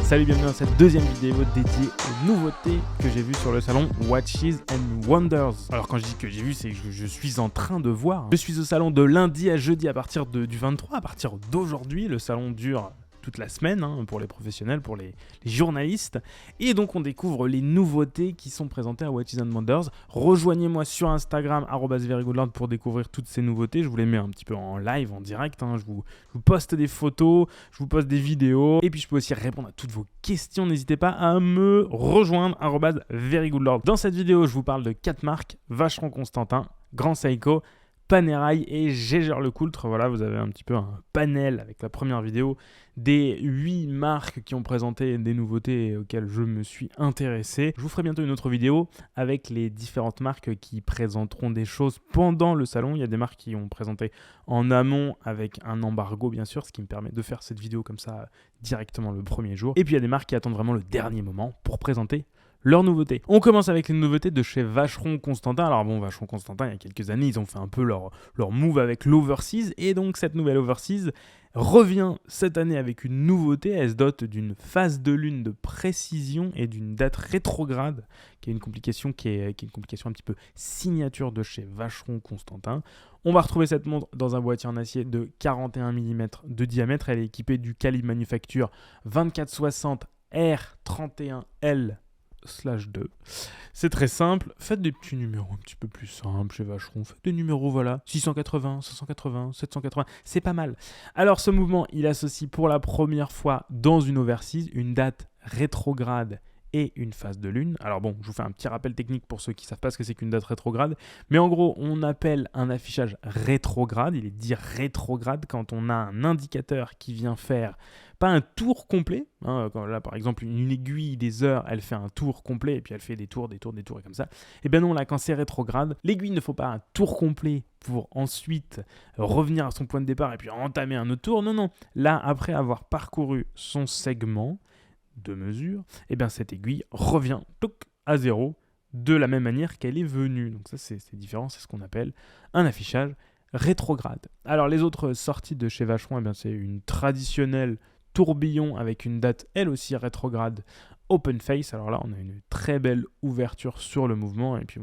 Salut, bienvenue dans cette deuxième vidéo dédiée aux nouveautés que j'ai vues sur le salon Watches and Wonders. Alors quand je dis que j'ai vu, c'est que je suis en train de voir. Je suis au salon de lundi à jeudi à partir du 23, à partir d'aujourd'hui. Le salon dure toute la semaine pour les professionnels, pour les journalistes. Et donc on découvre les nouveautés qui sont présentées à Watches and Wonders. Rejoignez-moi sur Instagram @verygoodlord pour découvrir toutes ces nouveautés. Je vous les mets un petit peu en live, en direct. Je vous poste des photos, je vous poste des vidéos. Et puis je peux aussi répondre à toutes vos questions. N'hésitez pas à me rejoindre @verygoodlord. Dans cette vidéo, je vous parle de 4 marques: Vacheron Constantin, Grand Seiko, Panerai et Jaeger-LeCoultre. Voilà, vous avez un petit peu un panel avec la première vidéo des 8 marques qui ont présenté des nouveautés auxquelles je me suis intéressé. Je vous ferai bientôt une autre vidéo avec les différentes marques qui présenteront des choses pendant le salon. Il y a des marques qui ont présenté en amont avec un embargo bien sûr, ce qui me permet de faire cette vidéo comme ça directement le premier jour. Et puis il y a des marques qui attendent vraiment le dernier moment pour présenter leurs nouveautés. On commence avec les nouveautés de chez Vacheron Constantin. Alors bon, Vacheron Constantin, il y a quelques années, ils ont fait un peu leur move avec l'Overseas. Et donc cette nouvelle Overseas revient cette année avec une nouveauté. Elle se dote d'une phase de lune de précision et d'une date rétrograde, qui est une complication qui est une complication un petit peu signature de chez Vacheron Constantin. On va retrouver cette montre dans un boîtier en acier de 41 mm de diamètre. Elle est équipée du calibre manufacture 2460 R31L/2. C'est très simple, faites des petits numéros un petit peu plus simples chez Vacheron, faites des numéros, voilà, 680, 580, 780, c'est pas mal. Alors ce mouvement, il associe pour la première fois dans une Overseas une date rétrograde et une phase de lune. Alors bon, je vous fais un petit rappel technique pour ceux qui ne savent pas ce que c'est qu'une date rétrograde, mais en gros, on appelle un affichage rétrograde, il est dit rétrograde quand on a un indicateur qui vient faire pas un tour complet, quand là par exemple une aiguille des heures, elle fait un tour complet et puis elle fait des tours et comme ça. Et bien non, là quand c'est rétrograde, l'aiguille ne faut pas un tour complet pour ensuite revenir à son point de départ et puis entamer un autre tour. Non, là après avoir parcouru son segment de mesure, et bien cette aiguille revient à zéro de la même manière qu'elle est venue. Donc ça c'est différent, c'est ce qu'on appelle un affichage rétrograde. Alors les autres sorties de chez Vacheron, c'est une traditionnelle tourbillon avec une date elle aussi rétrograde open face. Alors là on a une très belle ouverture sur le mouvement et puis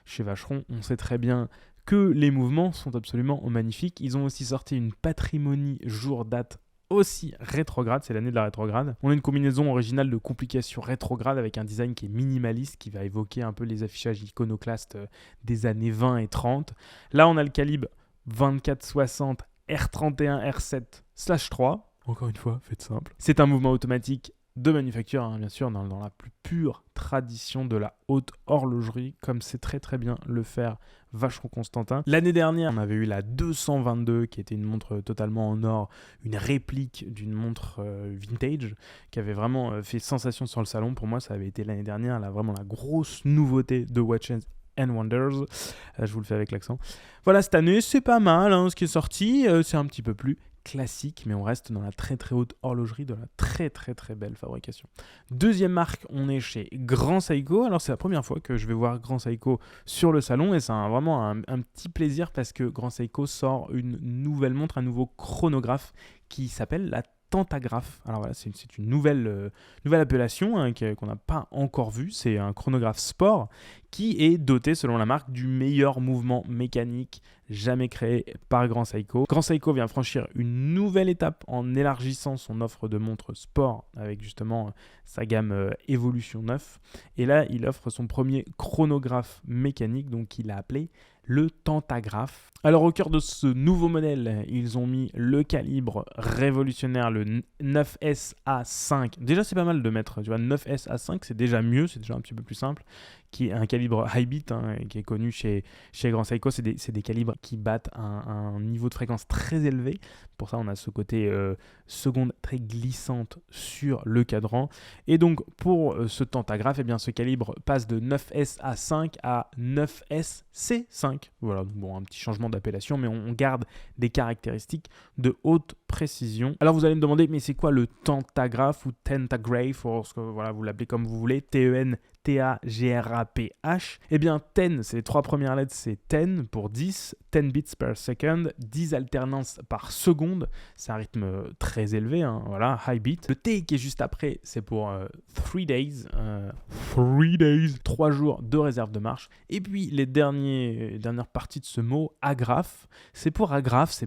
chez Vacheron on sait très bien que les mouvements sont absolument magnifiques. Ils ont aussi sorti une patrimonie jour date aussi rétrograde, c'est l'année de la rétrograde. On a une combinaison originale de complications rétrogrades avec un design qui est minimaliste, qui va évoquer un peu les affichages iconoclastes des années 20 et 30. Là, on a le calibre 2460 R31 R7/3. Encore une fois, faites simple. C'est un mouvement automatique de manufacture, bien sûr, dans la plus pure tradition de la haute horlogerie, comme c'est très très bien le faire Vacheron Constantin. L'année dernière, on avait eu la 222, qui était une montre totalement en or, une réplique d'une montre vintage, qui avait vraiment fait sensation sur le salon. Pour moi, ça avait été l'année dernière, vraiment la grosse nouveauté de Watches and Wonders. Je vous le fais avec l'accent. Voilà, cette année, c'est pas mal, ce qui est sorti. C'est un petit peu plus classique, mais on reste dans la très très haute horlogerie, de la très très très belle fabrication. Deuxième marque, on est chez Grand Seiko. Alors c'est la première fois que je vais voir Grand Seiko sur le salon et c'est vraiment un petit plaisir parce que Grand Seiko sort une nouvelle montre, un nouveau chronographe qui s'appelle la Tantagraph. Alors voilà, c'est une nouvelle appellation qu'on n'a pas encore vue. C'est un chronographe sport qui est doté, selon la marque, du meilleur mouvement mécanique jamais créé par Grand Seiko. Grand Seiko vient franchir une nouvelle étape en élargissant son offre de montres sport avec justement sa gamme Evolution 9. Et là, il offre son premier chronographe mécanique, donc il a appelé le Tantagraph. Alors au cœur de ce nouveau modèle, ils ont mis le calibre révolutionnaire, le 9SA5. Déjà c'est pas mal de mettre, 9SA5, c'est déjà mieux, c'est déjà un petit peu plus simple, qui est un calibre high beat, qui est connu chez Grand Seiko. C'est des calibres qui battent un niveau de fréquence très élevé. Pour ça on a ce côté seconde très glissante sur le cadran. Et donc pour ce Tantagraph, ce calibre passe de 9SA5 à 9SC5. Voilà, bon, un petit changement d'appellation, mais on garde des caractéristiques de haute précision. Alors vous allez me demander, mais c'est quoi le Tantagraph ou Tentagraph, ou voilà, vous l'appelez comme vous voulez, TENTAGRAPH. TRAPH. Eh bien 10, c'est les 3 premières lettres, c'est 10 pour 10, 10 bits per second, 10 alternances par seconde, c'est un rythme très élevé, hein, voilà, high beat. Le T qui est juste après, c'est pour 3 days, 3 jours de réserve de marche. Et puis les dernières parties de ce mot, agrafe, c'est pour l'agrafe,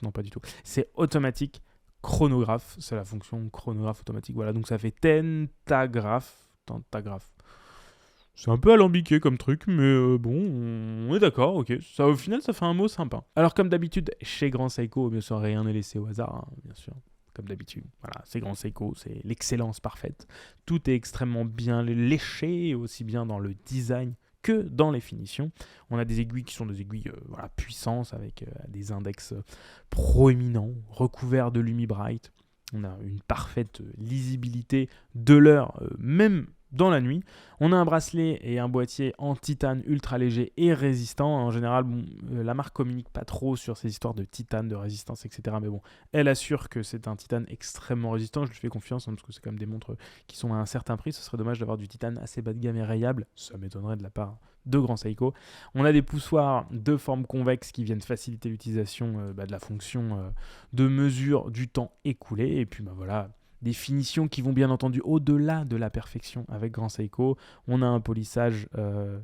non pas du tout, c'est automatique chronographe, c'est la fonction chronographe automatique, voilà, donc ça fait tentagraphe. C'est un peu alambiqué comme truc, mais bon, on est d'accord, ok. Ça, au final, ça fait un mot sympa. Alors, comme d'habitude, chez Grand Seiko, bien sûr, rien n'est laissé au hasard, hein, bien sûr. Comme d'habitude, voilà, c'est Grand Seiko, c'est l'excellence parfaite. Tout est extrêmement bien léché, aussi bien dans le design que dans les finitions. On a des aiguilles qui sont des aiguilles puissantes, avec des index proéminents, recouverts de Lumi-Bright. On a une parfaite lisibilité de l'heure, même dans la nuit. On a un bracelet et un boîtier en titane ultra léger et résistant. En général, la marque communique pas trop sur ces histoires de titane, de résistance, etc. Mais bon, elle assure que c'est un titane extrêmement résistant. Je lui fais confiance, hein, parce que c'est quand même des montres qui sont à un certain prix. Ce serait dommage d'avoir du titane assez bas de gamme et rayable. Ça m'étonnerait de la part de Grand Seiko. On a des poussoirs de forme convexe qui viennent faciliter l'utilisation de la fonction de mesure du temps écoulé. Et puis voilà, des finitions qui vont bien entendu au-delà de la perfection avec Grand Seiko. On a un polissage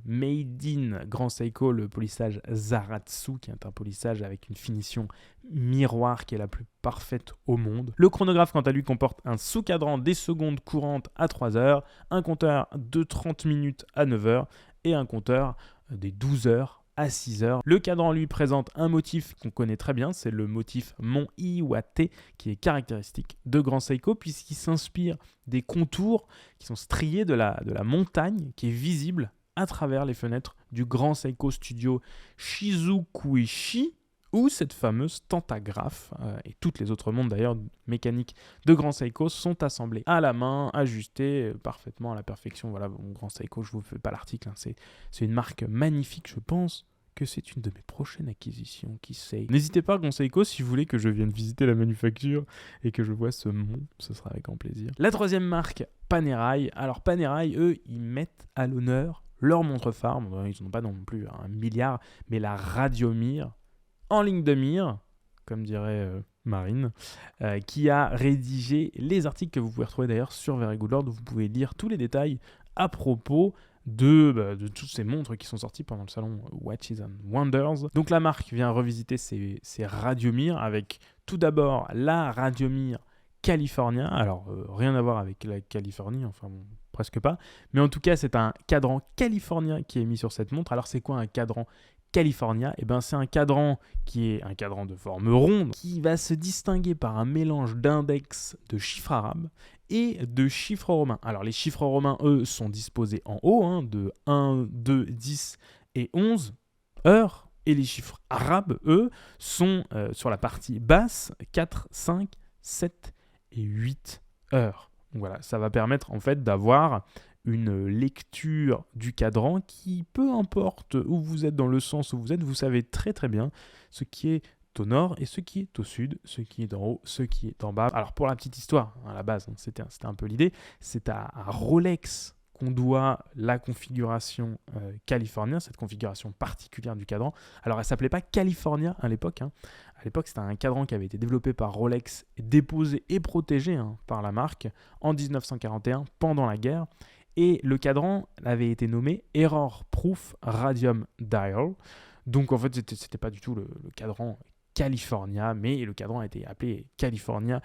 made in Grand Seiko, le polissage Zaratsu, qui est un polissage avec une finition miroir qui est la plus parfaite au monde. Le chronographe, quant à lui, comporte un sous-cadran des secondes courantes à 3 heures, un compteur de 30 minutes à 9 heures et un compteur des 12 heures à 6 heures. Le cadran lui présente un motif qu'on connaît très bien, c'est le motif Mont Iwate, qui est caractéristique de Grand Seiko puisqu'il s'inspire des contours qui sont striés de la montagne qui est visible à travers les fenêtres du Grand Seiko Studio Shizukuishi, où cette fameuse tentagraphe et toutes les autres montres d'ailleurs mécaniques de Grand Seiko sont assemblées à la main, ajustées parfaitement à la perfection. Voilà, Grand Seiko, je ne vous fais pas l'article, hein, c'est une marque magnifique, je pense que c'est une de mes prochaines acquisitions, qui sait. N'hésitez pas, Grand Seiko, si vous voulez que je vienne visiter la manufacture et que je vois ce mont, ce sera avec grand plaisir. La troisième marque, Panerai. Alors Panerai, eux, ils mettent à l'honneur leur montre phare, ils n'ont pas non plus un milliard, mais la Radiomir, en ligne de mire, comme dirait Marine, qui a rédigé les articles que vous pouvez retrouver d'ailleurs sur Very Good Lord, où vous pouvez lire tous les détails à propos de toutes ces montres qui sont sorties pendant le salon Watches and Wonders. Donc la marque vient revisiter ses Radiomir avec tout d'abord la Radiomir California. Alors rien à voir avec la Californie, enfin bon, presque pas, mais en tout cas c'est un cadran California qui est mis sur cette montre. Alors c'est quoi un cadran California? Eh ben, c'est un cadran qui est un cadran de forme ronde qui va se distinguer par un mélange d'index de chiffres arabes et de chiffres romains. Alors les chiffres romains, eux, sont disposés en haut, hein, de 1, 2, 10 et 11 heures, et les chiffres arabes, eux, sont sur la partie basse, 4, 5, 7 et 8 heures. Donc voilà, ça va permettre en fait d'avoir une lecture du cadran qui, peu importe où vous êtes dans le sens où vous êtes, vous savez très très bien ce qui est au nord et ce qui est au sud, ce qui est en haut, ce qui est en bas. Alors pour la petite histoire, à la base, c'était un peu l'idée, c'est à Rolex qu'on doit la configuration California, cette configuration particulière du cadran. Alors elle ne s'appelait pas California à l'époque, hein. À l'époque, c'était un cadran qui avait été développé par Rolex, déposé et protégé par la marque en 1941 pendant la guerre. Et le cadran avait été nommé Error Proof Radium Dial. Donc en fait, c'était pas du tout le cadran California, mais le cadran a été appelé California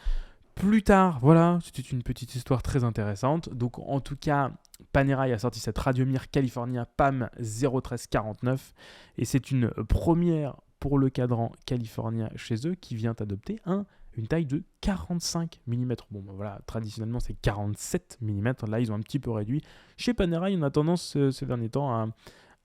plus tard. Voilà, c'était une petite histoire très intéressante. Donc en tout cas, Panerai a sorti cette Radiomir California PAM 01349 et c'est une première pour le cadran California chez eux qui vient adopter une taille de 45 mm. Bon, ben voilà, traditionnellement, c'est 47 mm. Là, ils ont un petit peu réduit. Chez Panerai, on a tendance ces derniers temps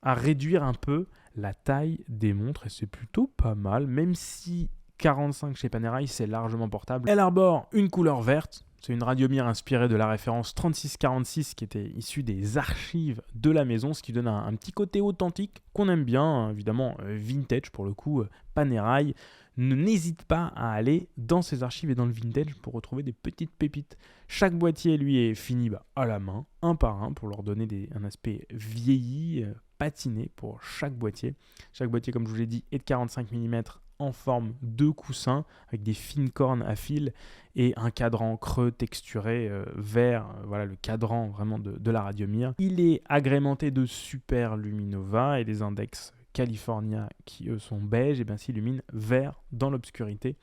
à réduire un peu la taille des montres et c'est plutôt pas mal, même si 45 chez Panerai, c'est largement portable. Elle arbore une couleur verte. C'est une Radiomir inspirée de la référence 3646 qui était issue des archives de la maison, ce qui donne un petit côté authentique qu'on aime bien, évidemment vintage pour le coup, Panerai. n'hésite pas à aller dans ses archives et dans le vintage pour retrouver des petites pépites. Chaque boîtier, lui, est fini à la main, un par un, pour leur donner un aspect vieilli, patiné pour chaque boîtier. Chaque boîtier, comme je vous l'ai dit, est de 45 mm en forme de coussin, avec des fines cornes à fil et un cadran creux texturé vert, voilà le cadran vraiment de la Radiomir. Il est agrémenté de Super Luminova et des index California qui eux sont beige et bien s'illuminent vert dans l'obscurité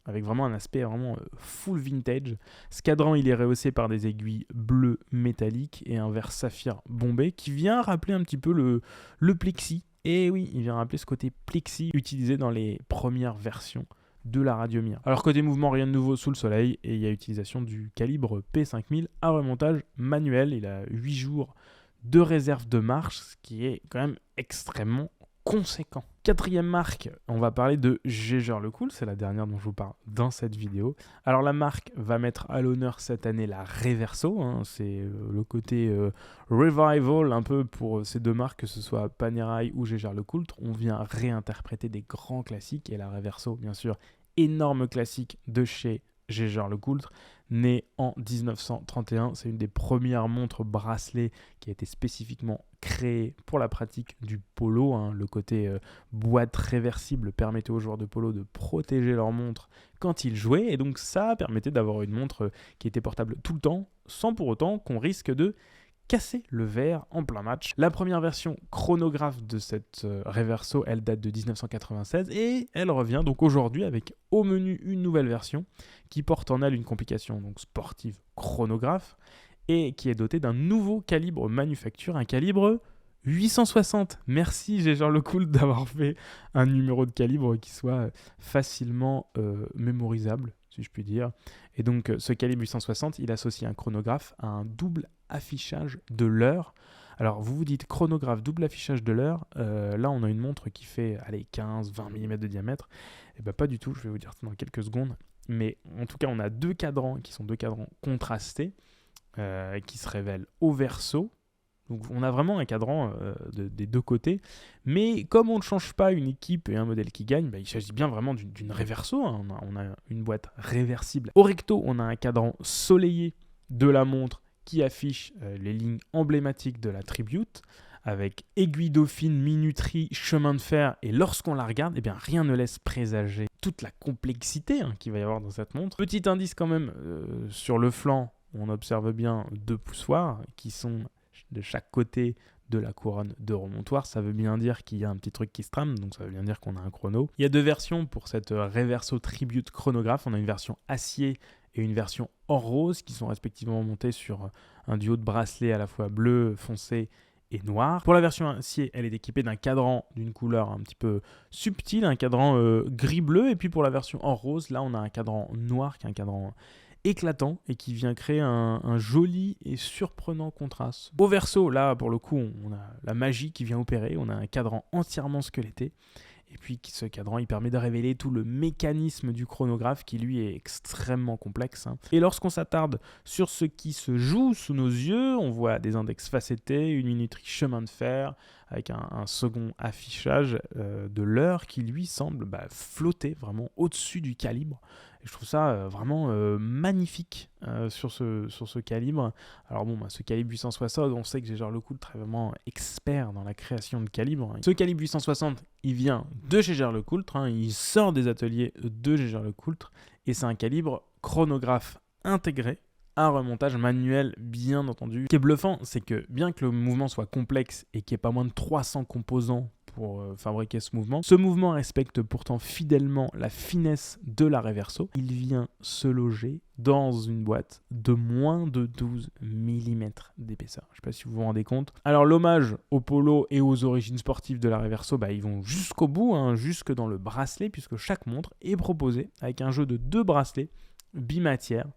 avec vraiment un aspect vraiment full vintage. Ce cadran il est rehaussé par des aiguilles bleues métalliques et un vert saphir bombé qui vient rappeler un petit peu le plexi. Et oui, il vient rappeler ce côté plexi utilisé dans les premières versions de la Radiomir. Alors côté mouvement, rien de nouveau sous le soleil et il y a utilisation du calibre P5000 à remontage manuel. Il a 8 jours de réserve de marche, ce qui est quand même extrêmement conséquent. Quatrième marque, on va parler de Jaeger-LeCoultre, c'est la dernière dont je vous parle dans cette vidéo. Alors la marque va mettre à l'honneur cette année la Reverso, c'est le côté revival un peu pour ces deux marques, que ce soit Panerai ou Jaeger-LeCoultre. On vient réinterpréter des grands classiques et la Reverso, bien sûr, énorme classique de chez Jaeger-LeCoultre, né en 1931. C'est une des premières montres bracelets qui a été spécifiquement créée pour la pratique du polo. Le côté boîte réversible permettait aux joueurs de polo de protéger leur montre quand ils jouaient. Et donc ça permettait d'avoir une montre qui était portable tout le temps, sans pour autant qu'on risque de casser le verre en plein match. La première version chronographe de cette Reverso, elle date de 1996 et elle revient donc aujourd'hui avec au menu une nouvelle version qui porte en elle une complication donc sportive chronographe et qui est dotée d'un nouveau calibre manufacture, un calibre 860. Merci Jaeger-LeCoultre d'avoir fait un numéro de calibre qui soit facilement mémorisable, si je puis dire. Et donc ce calibre 860, il associe un chronographe à un double affichage de l'heure. Alors vous vous dites chronographe, double affichage de l'heure, là on a une montre qui fait 15-20 mm de diamètre. Et bien pas du tout, je vais vous dire ça dans quelques secondes. Mais en tout cas on a deux cadrans qui sont deux cadrans contrastés qui se révèlent au verso. Donc on a vraiment un cadran des deux côtés, mais comme on ne change pas une équipe et un modèle qui gagne, il s'agit bien vraiment d'une Reverso. On a une boîte réversible. Au recto, on a un cadran soleillé de la montre qui affiche les lignes emblématiques de la Tribute, avec aiguille dauphine, minuterie, chemin de fer, et lorsqu'on la regarde, rien ne laisse présager toute la complexité qu'il va y avoir dans cette montre. Petit indice quand même, sur le flanc, on observe bien deux poussoirs qui sont de chaque côté de la couronne de remontoir. Ça veut bien dire qu'il y a un petit truc qui se trame, donc ça veut bien dire qu'on a un chrono. Il y a deux versions pour cette Reverso Tribute chronographe. On a une version acier et une version or rose qui sont respectivement montées sur un duo de bracelets à la fois bleu foncé et noir. Pour la version acier, elle est équipée d'un cadran d'une couleur un petit peu subtile, un cadran gris-bleu. Et puis pour la version or rose, là on a un cadran noir qui est un cadran éclatant et qui vient créer un joli et surprenant contraste. Au verso, là pour le coup, on a la magie qui vient opérer, on a un cadran entièrement squeletté. Et puis ce cadran, il permet de révéler tout le mécanisme du chronographe qui lui est extrêmement complexe. Et lorsqu'on s'attarde sur ce qui se joue sous nos yeux, on voit des index facettés, une minuterie chemin de fer, avec un second affichage de l'heure qui lui semble flotter vraiment au-dessus du calibre. Et je trouve ça vraiment magnifique sur ce calibre. Alors ce calibre 860, on sait que Jaeger-LeCoultre est vraiment expert dans la création de calibres. Ce calibre 860, il vient de chez Jaeger-LeCoultre, il sort des ateliers de Jaeger-LeCoultre, et c'est un calibre chronographe intégré, un remontage manuel bien entendu. Ce qui est bluffant, c'est que bien que le mouvement soit complexe et qu'il n'y ait pas moins de 300 composants pour fabriquer ce mouvement respecte pourtant fidèlement la finesse de la Reverso. Il vient se loger dans une boîte de moins de 12 mm d'épaisseur. Je ne sais pas si vous vous rendez compte. Alors l'hommage au polo et aux origines sportives de la Reverso, ils vont jusqu'au bout, jusque dans le bracelet, puisque chaque montre est proposée avec un jeu de 2 bracelets bimatières,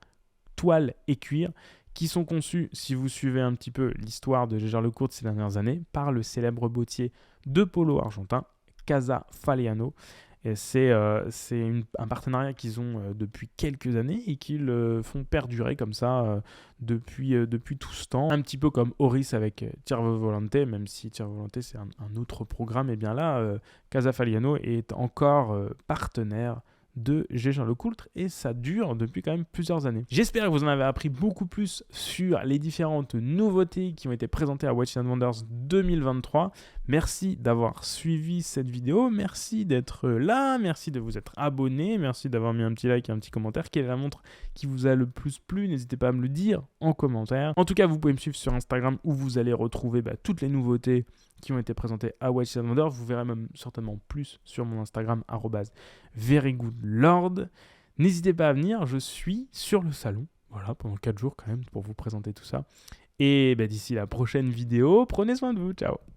toile et cuir, qui sont conçus, si vous suivez un petit peu l'histoire de Jaeger-LeCoultre ces dernières années, par le célèbre bottier de polo argentin, Casa Faleano. Et c'est un partenariat qu'ils ont depuis quelques années et qu'ils font perdurer comme ça depuis tout ce temps. Un petit peu comme Horis avec Tirvo Volante, même si Tirvo Volante c'est un autre programme, et bien là, Casa Faliano est encore partenaire de Jean-Lecoultre et ça dure depuis quand même plusieurs années. J'espère que vous en avez appris beaucoup plus sur les différentes nouveautés qui ont été présentées à Watches and Wonders 2023. Merci d'avoir suivi cette vidéo, merci d'être là, merci de vous être abonné, merci d'avoir mis un petit like et un petit commentaire. Quelle est la montre qui vous a le plus plu? N'hésitez pas à me le dire en commentaire. En tout cas, vous pouvez me suivre sur Instagram où vous allez retrouver toutes les nouveautés qui ont été présentées à Watches and Wonders. Vous verrez même certainement plus sur mon Instagram @verygoodlord. N'hésitez pas à venir, je suis sur le salon, voilà, pendant 4 jours quand même pour vous présenter tout ça. Et d'ici la prochaine vidéo, prenez soin de vous, ciao.